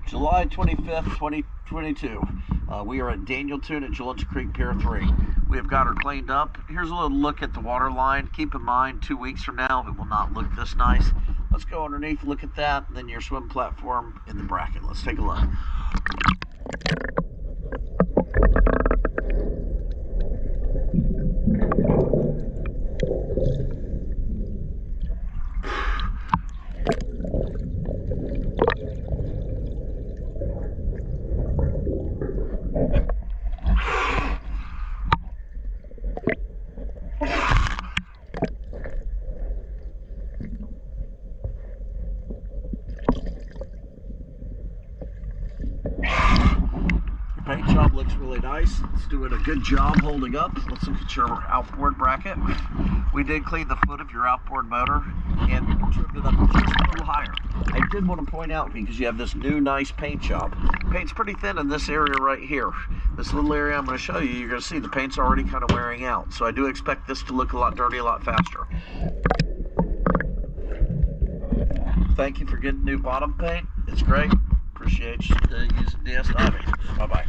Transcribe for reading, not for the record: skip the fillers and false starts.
July 25th, 2022. We are at Daniel Toon at Julian's Creek Pier 3. We have got her cleaned up. Here's a little look at the water line. Keep in mind, 2 weeks from now, it will not look this nice. Let's go underneath, look at that, and then your swim platform in the bracket. Let's take a look. Paint job looks really nice. It's doing a good job holding up. Let's look at your outboard bracket. We did clean the foot of your outboard motor and trimmed it up just a little higher. I did want to point out, because you have this new nice paint job. Paint's pretty thin in this area right here. This little area I'm going to show you, you're going to see the paint's already kind of wearing out. So I do expect this to look a lot dirty a lot faster. Thank you for getting new bottom paint. It's great. Appreciate you using DS Diving. Bye-bye.